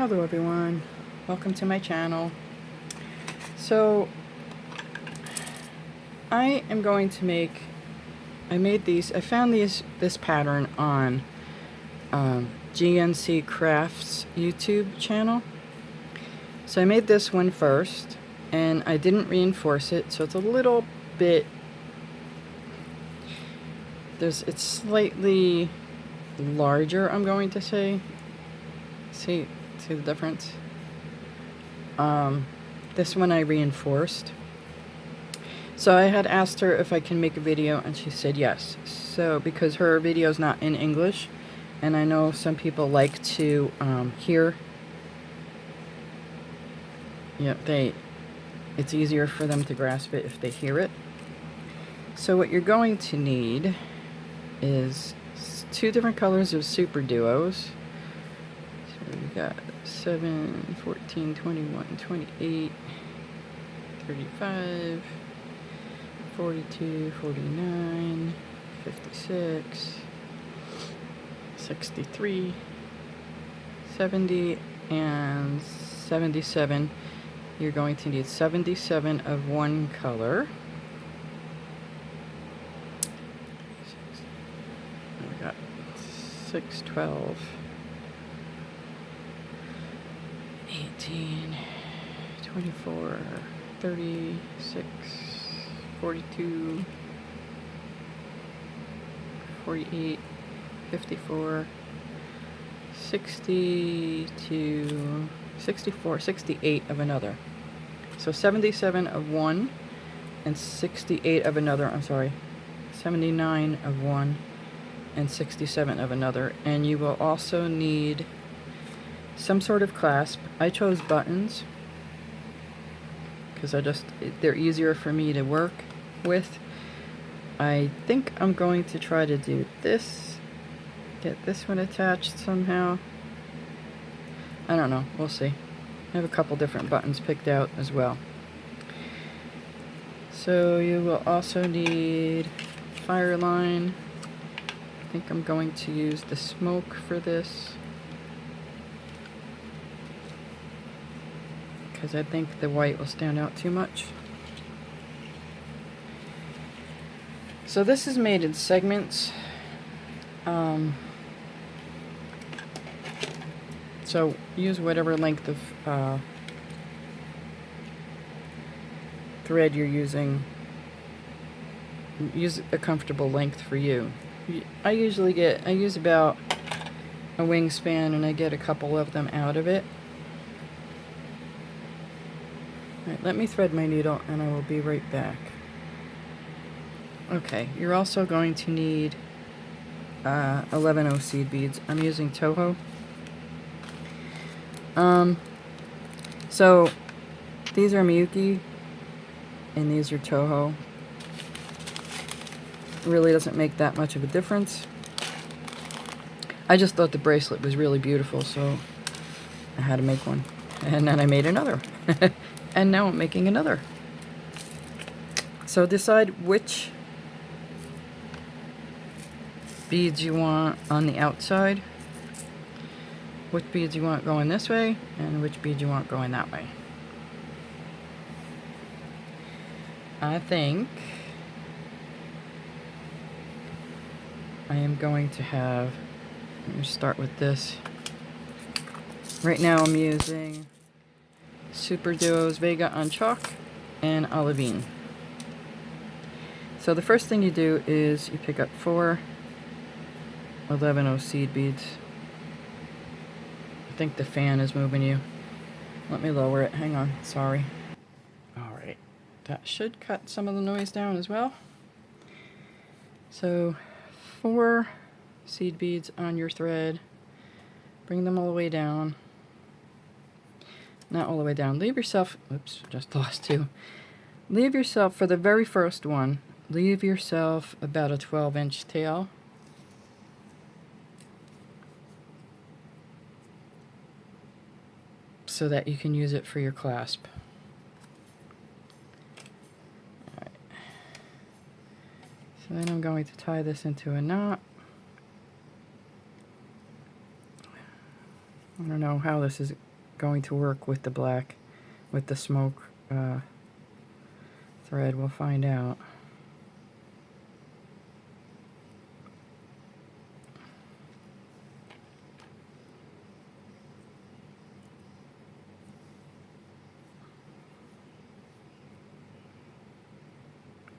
Hello everyone, welcome to my channel. So I am going to make, I found this pattern on GNC Crafts YouTube channel. So I made this one first and I didn't reinforce it, so it's a little bit, it's slightly larger, I'm going to say. See the difference? This one I reinforced. So I had asked her if I can make a video and she said yes. So because her video is not in English, and I know some people like to hear, it's easier for them to grasp it if they hear it. So what you're going to need is 2 different colors of super duos. So we got 7, 14, 21, 28, 35, 42, 49, 56, 63, 70, and 77. You're going to need 77 of one color. We got 6, 12, 18, 24, 36, 42, 48, 54, 62, 64, 68 of another. So 77 of one and 68 of another, 79 of one and 67 of another. And you will also need some sort of clasp. I chose buttons because they're easier for me to work with. I think I'm going to try to do this, get this one attached somehow. I don't know, we'll see. I have a couple different buttons picked out as well. So you will also need fire line. I think I'm going to use the smoke for this, because I think the white will stand out too much. So this is made in segments. So use whatever length of thread you're using. Use a comfortable length for you. I use about a wingspan, and I get a couple of them out of it. Alright, let me thread my needle and I will be right back. Okay, you're also going to need 11O seed beads. I'm using Toho. So these are Miyuki and these are Toho. Really doesn't make that much of a difference. I just thought the bracelet was really beautiful, so I had to make one. And then I made another. And now I'm making another. So decide which beads you want on the outside, which beads you want going this way, and which beads you want going that way. I think I am going to have, let me start with this. Right now I'm using Super Duos Vega on chalk and olivine. So the first thing you do is you pick up 4 11O seed beads. I think the fan is moving you. Let me lower it. Hang on. Sorry. Alright. That should cut some of the noise down as well. So 4 seed beads on your thread. Bring them all the way down. Not all the way down. Leave yourself... Oops, just lost 2. Leave yourself, for the very first one, leave yourself about a 12-inch tail. So that you can use it for your clasp. Alright. So then I'm going to tie this into a knot. I don't know how this is going to work with the black, with the smoke thread. We'll find out.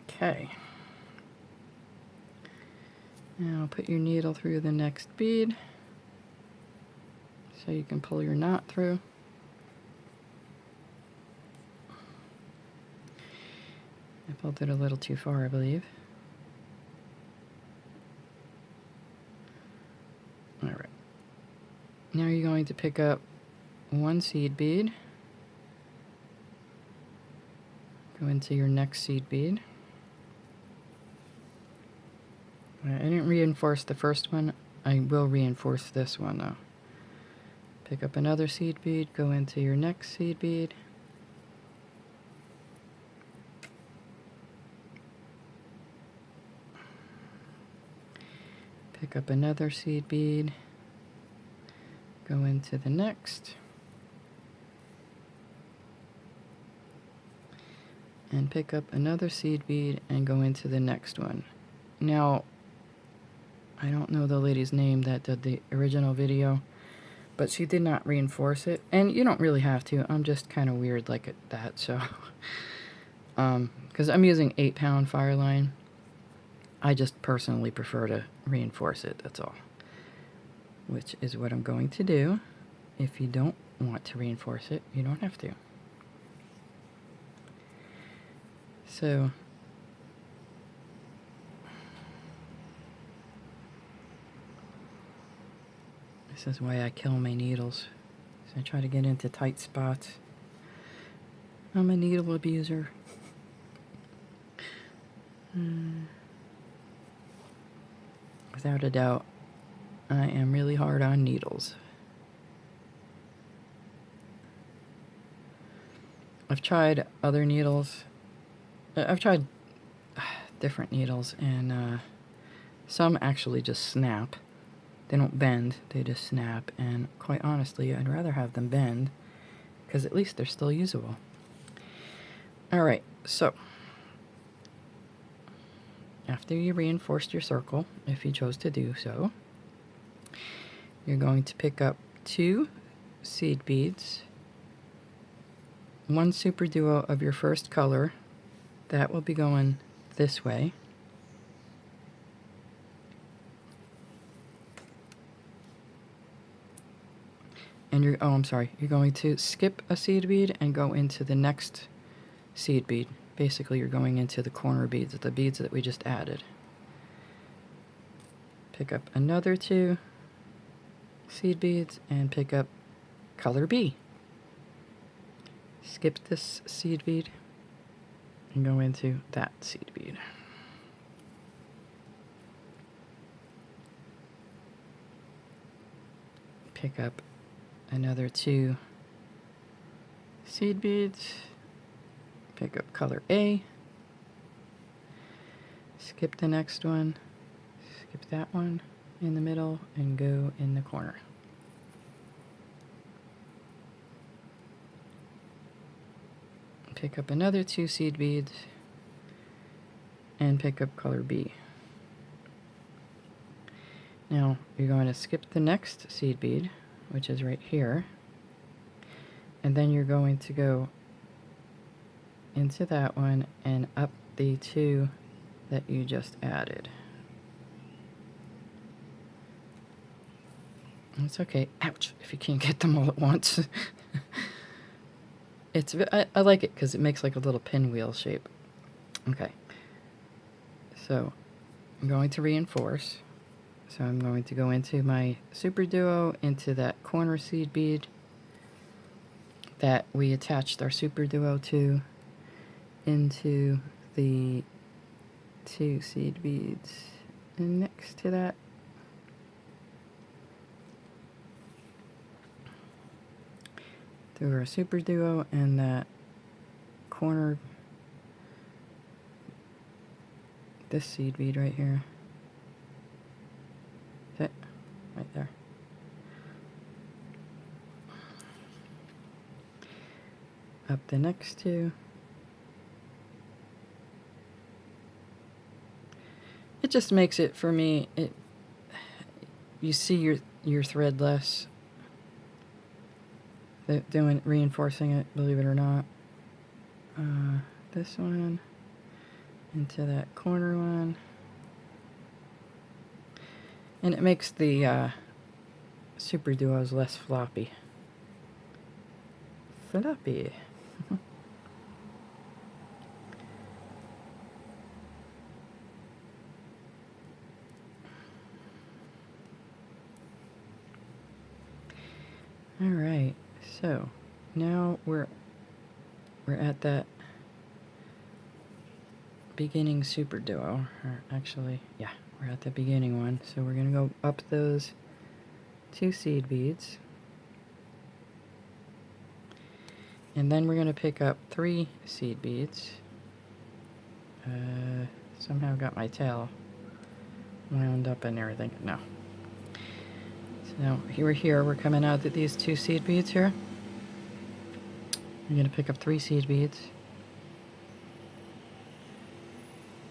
Okay. Now put your needle through the next bead so you can pull your knot through. I pulled it a little too far, I believe. All right. Now you're going to pick up one seed bead, go into your next seed bead. I didn't reinforce the first one. I will reinforce this one though. Pick up another seed bead, go into your next seed bead. Pick up another seed bead, go into the next. And pick up another seed bead and go into the next one. Now, I don't know the lady's name that did the original video, but she did not reinforce it. And you don't really have to. I'm just kind of weird like that, so. Because I'm using 8-pound fire line. I just personally prefer to reinforce it, that's all. Which is what I'm going to do. If you don't want to reinforce it, you don't have to. So, this is why I kill my needles. So I try to get into tight spots. I'm a needle abuser. Without a doubt, I am really hard on needles. I've tried other needles. I've tried different needles, and some actually just snap. They don't bend, they just snap, and quite honestly, I'd rather have them bend, because at least they're still usable. Alright, so, after you reinforced your circle, if you chose to do so, you're going to pick up 2 seed beads, 1 superduo of your first color, that will be going this way. And you're going to skip a seed bead and go into the next seed bead. Basically, you're going into the corner beads, the beads that we just added. Pick up another 2 seed beads and pick up color B. Skip this seed bead and go into that seed bead. Pick up another 2 seed beads, pick up color A, skip the next one, skip that one in the middle, and go in the corner. Pick up another 2 seed beads and pick up color B. Now you're going to skip the next seed bead, which is right here, and then you're going to go into that one and up the 2 that you just added. It's okay. Ouch, if you can't get them all at once. I like it because it makes like a little pinwheel shape. Okay. So I'm going to reinforce. So I'm going to go into my superduo, into that corner seed bead that we attached our superduo to, into the 2 seed beads, and next to that through our superduo and that corner, this seed bead right here. Right there. up the next two. It just makes it, for me, you see your thread less. Reinforcing it, believe it or not. This one into that corner one. And it makes the super duos less floppy. Floppy. All right, so now we're at that beginning super duo, or actually, yeah, we're at the beginning one. So we're gonna go up those 2 seed beads, and then we're gonna pick up 3 seed beads. Somehow got my tail wound up and everything. No. So now here we're coming out at these 2 seed beads here. We're gonna pick up 3 seed beads.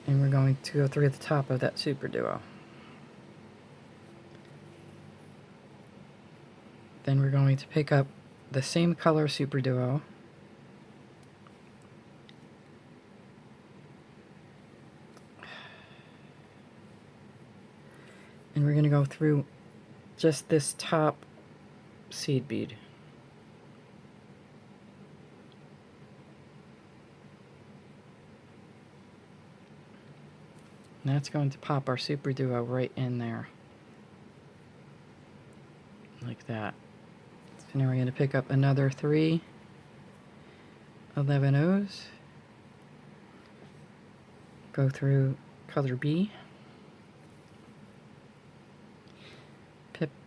And we're going to go through the top of that super duo. Then we're going to pick up the same color super duo. And we're going to go through just this top seed bead. And that's going to pop our super duo right in there. Like that. So now we're going to pick up another 3 11 O's. Go through color B.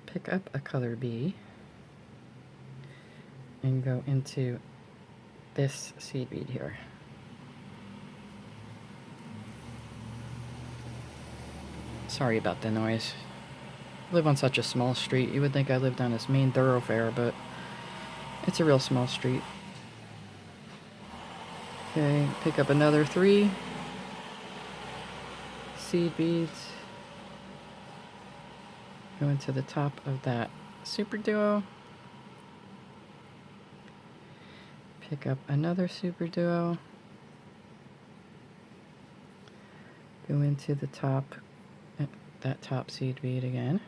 Pick up a color B. And go into this seed bead here. Sorry about the noise. I live on such a small street. You would think I lived on this main thoroughfare, but it's a real small street. Okay, pick up another 3 seed beads. Go into the top of that super duo. Pick up another super duo. Go into the top, that top seed bead again.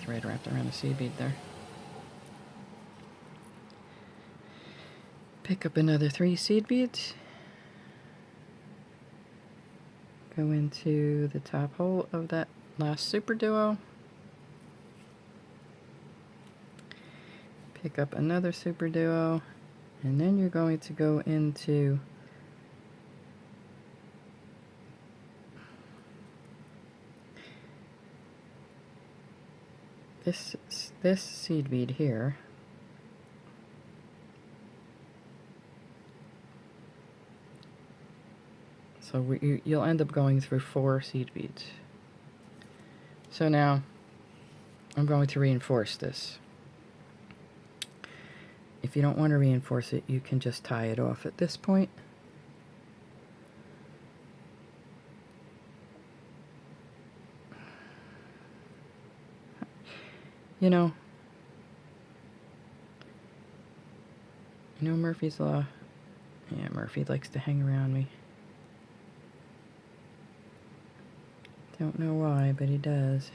Thread wrapped around the seed bead there. Pick up another 3 seed beads. Go into the top hole of that last super duo. Pick up another super duo, and then you're going to go into this seed bead here. So you'll end up going through 4 seed beads. So now I'm going to reinforce this. If you don't want to reinforce it, you can just tie it off at this point. You know Murphy's Law. Yeah, Murphy likes to hang around me. Don't know why, but he does.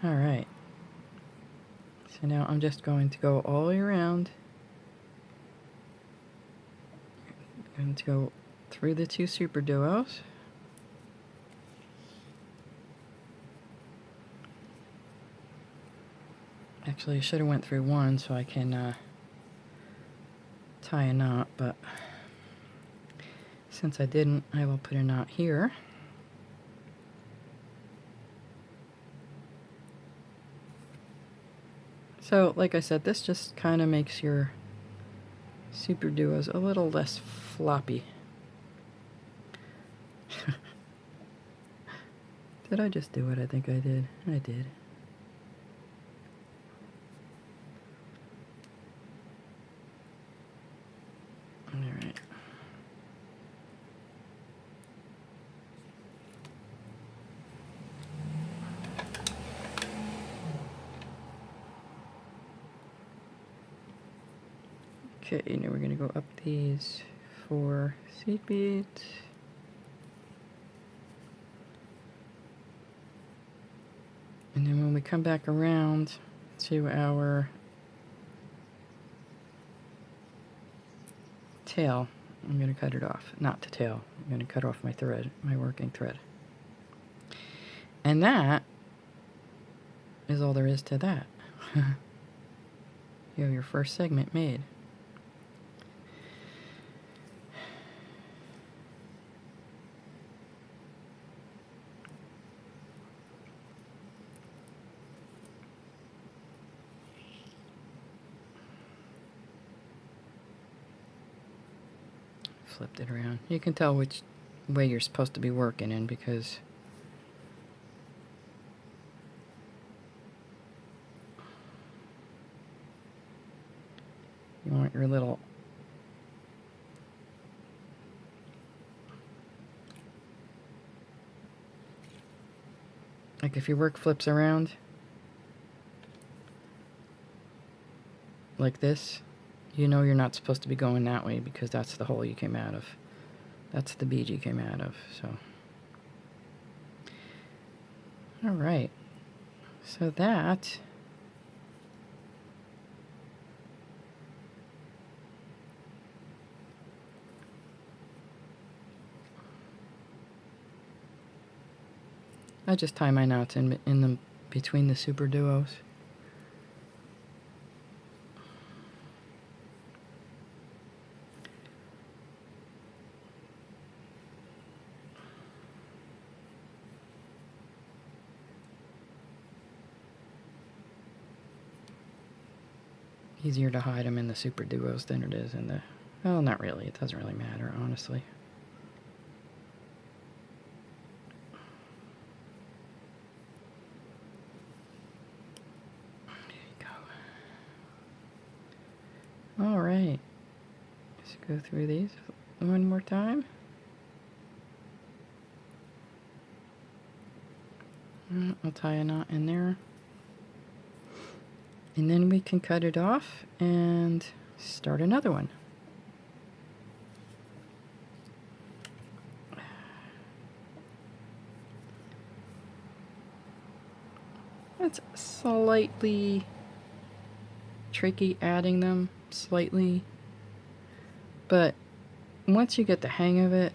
Alright. So now I'm just going to go all the way around. I'm going to go through the 2 super duos. Actually, I should have went through 1 so I can tie a knot, but since I didn't, I will put a knot here. So, like I said, this just kind of makes your super duos a little less floppy. Did I just do it? I think I did. I did. All right. Okay, now we're going to go up these 4 seed beads. And then when we come back around to our tail, I'm going to cut it off. Not the tail. I'm going to cut off my thread, my working thread. And that is all there is to that. You have your first segment made. Flipped it around. You can tell which way you're supposed to be working in because you want your little like if your work flips around like this, you know you're not supposed to be going that way because that's the hole you came out of. That's the bead you came out of, so. All right, so that I just tie my knots in the between the super duos. Easier to hide them in the super duos than it is in the, well, not really. It doesn't really matter, honestly. There you go. All right. Let's go through these one more time. I'll tie a knot in there. And then we can cut it off and start another one. It's slightly tricky adding them, slightly. But once you get the hang of it,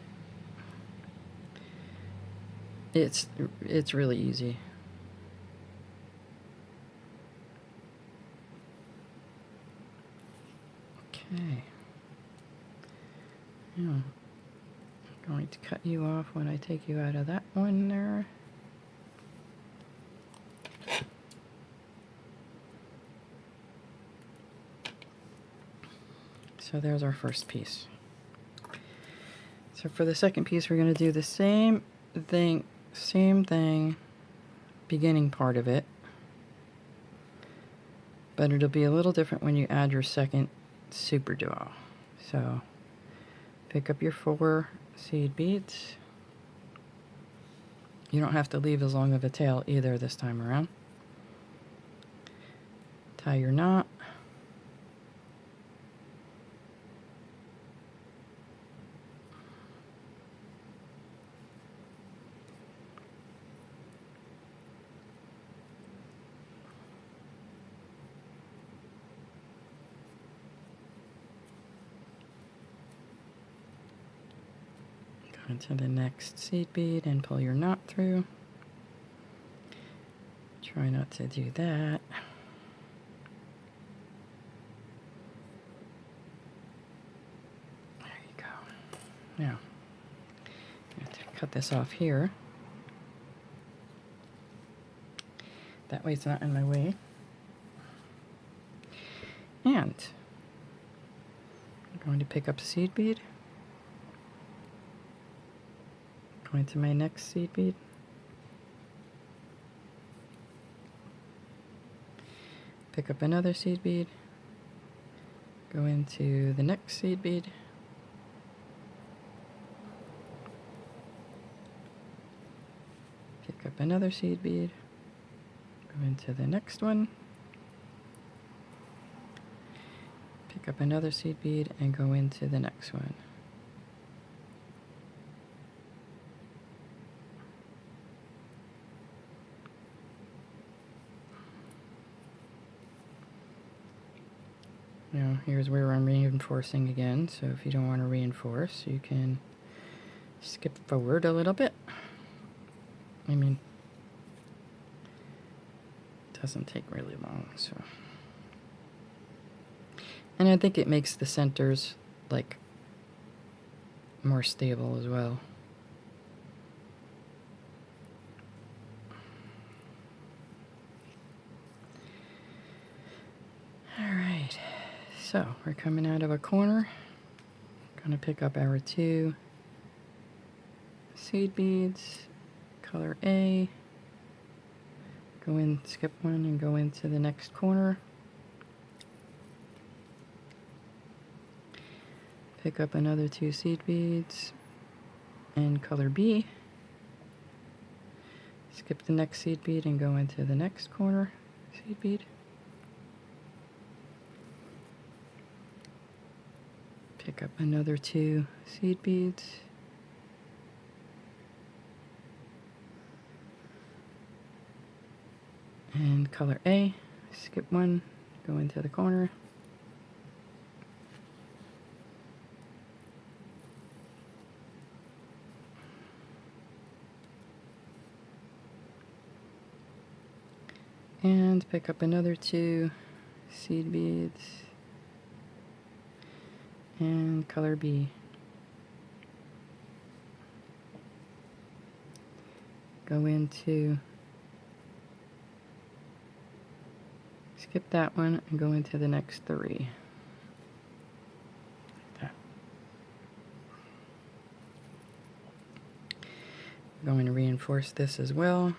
it's really easy. Okay. Now, I'm going to cut you off when I take you out of that one there. So there's our first piece. So for the second piece, we're going to do the same thing, beginning part of it. But it'll be a little different when you add your second super duo. So pick up your 4 seed beads. You don't have to leave as long of a tail either this time around. Tie your knot. Go into the next seed bead and pull your knot through. Try not to do that. There you go. Now, I have to cut this off here. That way it's not in my way. And I'm going to pick up a seed bead, go into my next seed bead, pick up another seed bead, go into the next seed bead, pick up another seed bead, go into the next one, pick up another seed bead, and go into the next one. Now here's where I'm reinforcing again, so if you don't want to reinforce, you can skip forward a little bit. I mean, it doesn't take really long, so. And I think it makes the centers, like, more stable as well. Alright, so we're coming out of a corner. Gonna pick up our 2 seed beads, color A, go in, skip one, and go into the next corner. Pick up another 2 seed beads and color B. Skip the next seed bead and go into the next corner seed bead. Pick up another 2 seed beads. And color A. Skip one, go into the corner. And pick up another 2 seed beads and color B. Go into, skip that one and go into the next 3. Like that. I'm going to reinforce this as well.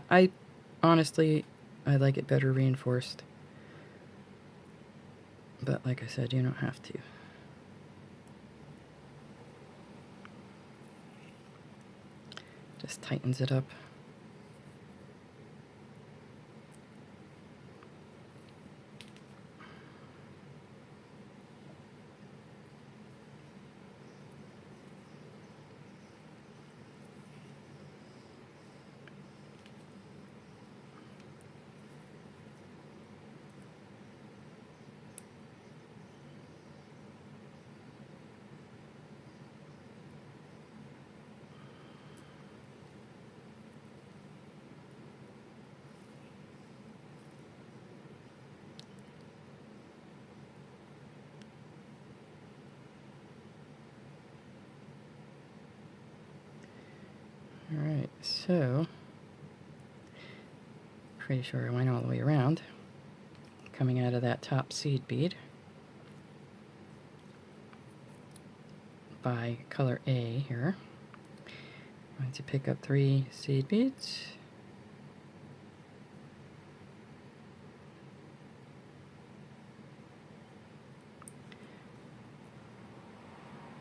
I honestly, I like it better reinforced. But like I said, you don't have to. Just tightens it up. Alright, so pretty sure I went all the way around. Coming out of that top seed bead by color A here. I'm going to pick up 3 seed beads.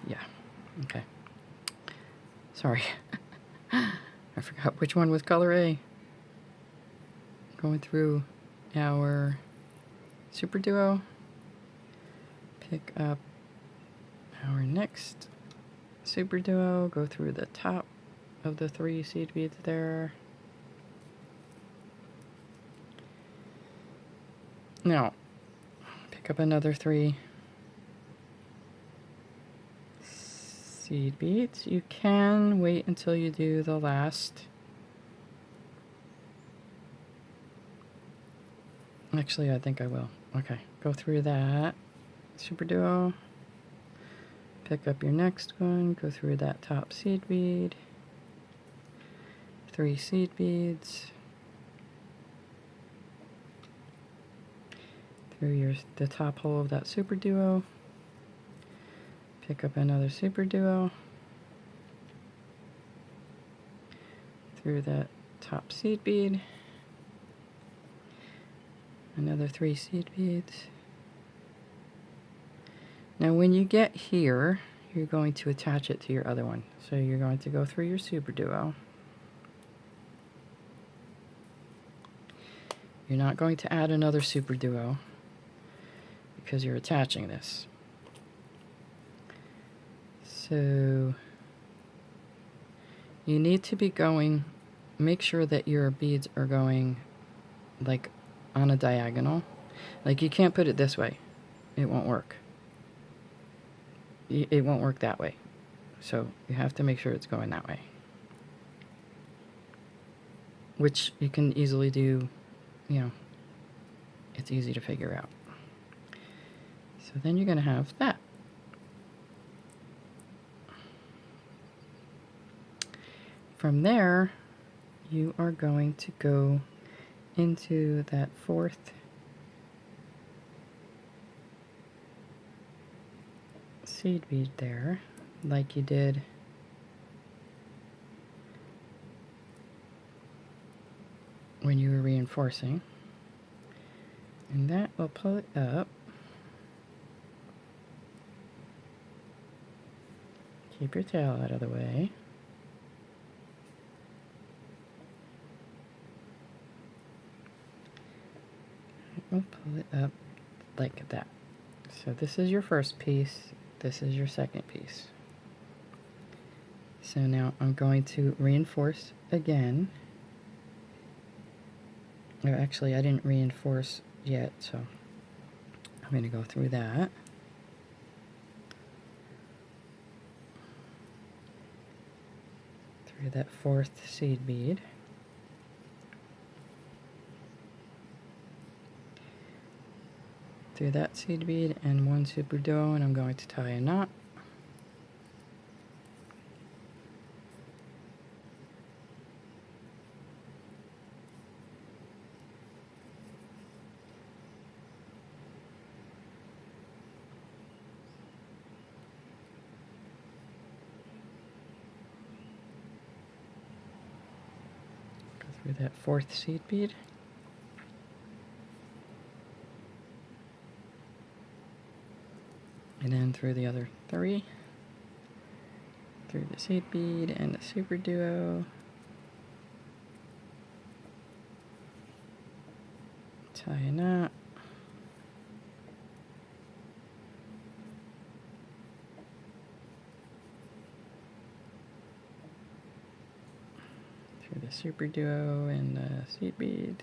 Yeah, okay. Sorry. I forgot which one was color A. Going through our superduo. Pick up our next superduo. Go through the top of the 3 seed beads there. Now, pick up another 3 seed beads. You can wait until you do the last. Actually, I think I will. Okay, go through that superduo. Pick up your next one, go through that top seed bead. 3 seed beads. through the top hole of that superduo. Pick up another superduo through that top seed bead. Another 3 seed beads. Now when you get here, you're going to attach it to your other one. So you're going to go through your superduo. You're not going to add another superduo because you're attaching this. So you need to be going, make sure that your beads are going like on a diagonal. Like you can't put it this way. It won't work. It won't work that way. So you have to make sure it's going that way. Which you can easily do, you know, it's easy to figure out. So then you're going to have that. From there, you are going to go into that 4th seed bead there, like you did when you were reinforcing, and that will pull it up. Keep your tail out of the way. We'll pull it up like that. So this is your first piece, this is your second piece. So now I'm going to reinforce again. Or actually, I didn't reinforce yet, so I'm going to go through that. Through that 4th seed bead. Through that seed bead and 1 superduo, and I'm going to tie a knot. Go through that 4th seed bead. And then through the other 3, through the seed bead and the superduo, tie a knot, through the superduo and the seed bead.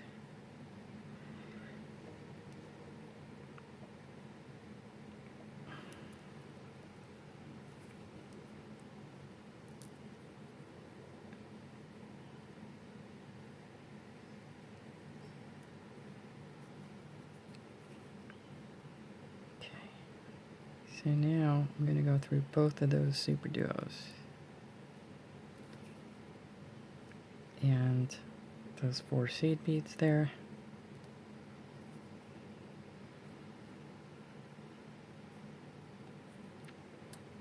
So now I'm going to go through both of those superduos and those 4 seed beads there.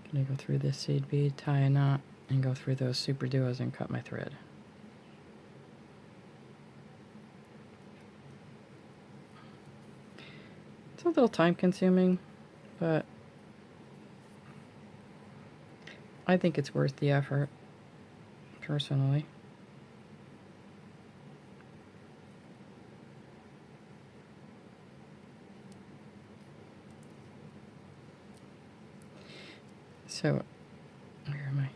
I'm going to go through this seed bead, tie a knot, and go through those superduos and cut my thread. It's a little time consuming, but I think it's worth the effort, personally. So, where am I?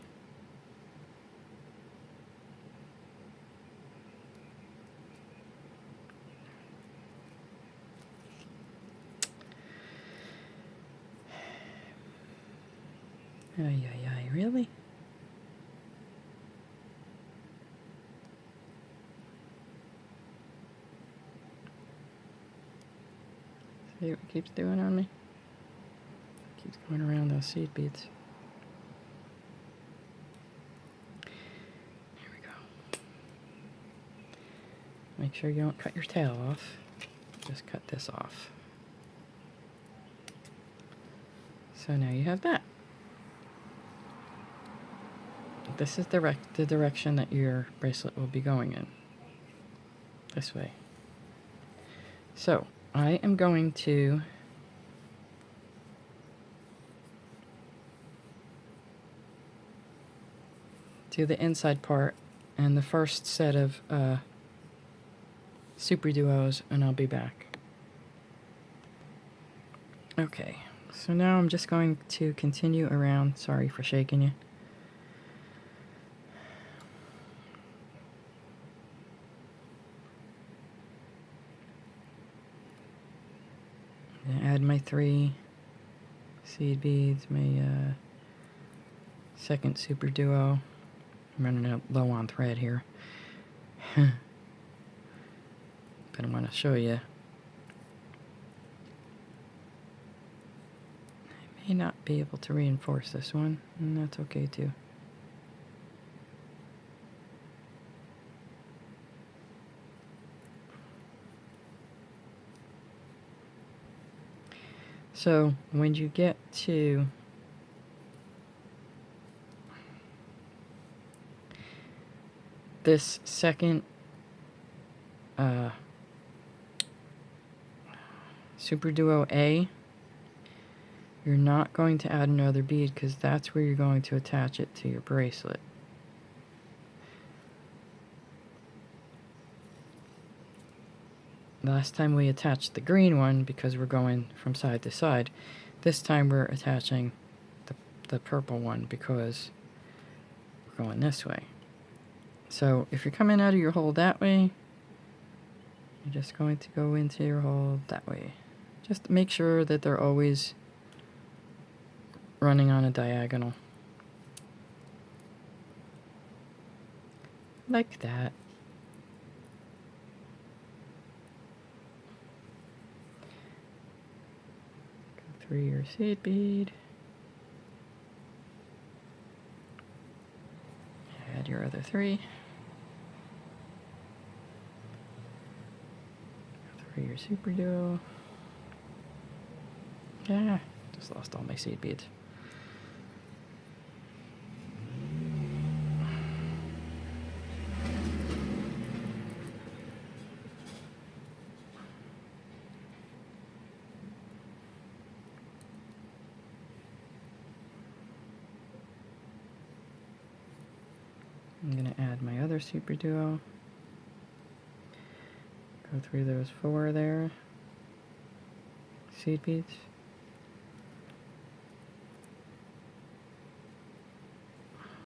Ay, ay, ay, really? See what it keeps doing on me? Keeps going around those seed beads. Here we go. Make sure you don't cut your tail off. Just cut this off. So now you have that. This is the direction that your bracelet will be going in. This way. So I am going to do the inside part and the first set of super duos, and I'll be back. Okay, so now I'm just going to continue around. Sorry for shaking you. I'm gonna add my 3 seed beads, my second super duo. I'm running out low on thread here. But I want to show you. I may not be able to reinforce this one, and that's okay too. So when you get to this second super duo A, you're not going to add another bead because that's where you're going to attach it to your bracelet. Last time we attached the green one because we're going from side to side. This time we're attaching the purple one because we're going this way. So if you're coming out of your hole that way, you're just going to go into your hole that way. Just make sure that they're always running on a diagonal. Like that. Go through your seed bead. Add your other 3. Go through your super duo. Yeah, just lost all my seed beads. I'm going to add my other super duo. Go through those 4 there. Seed beads.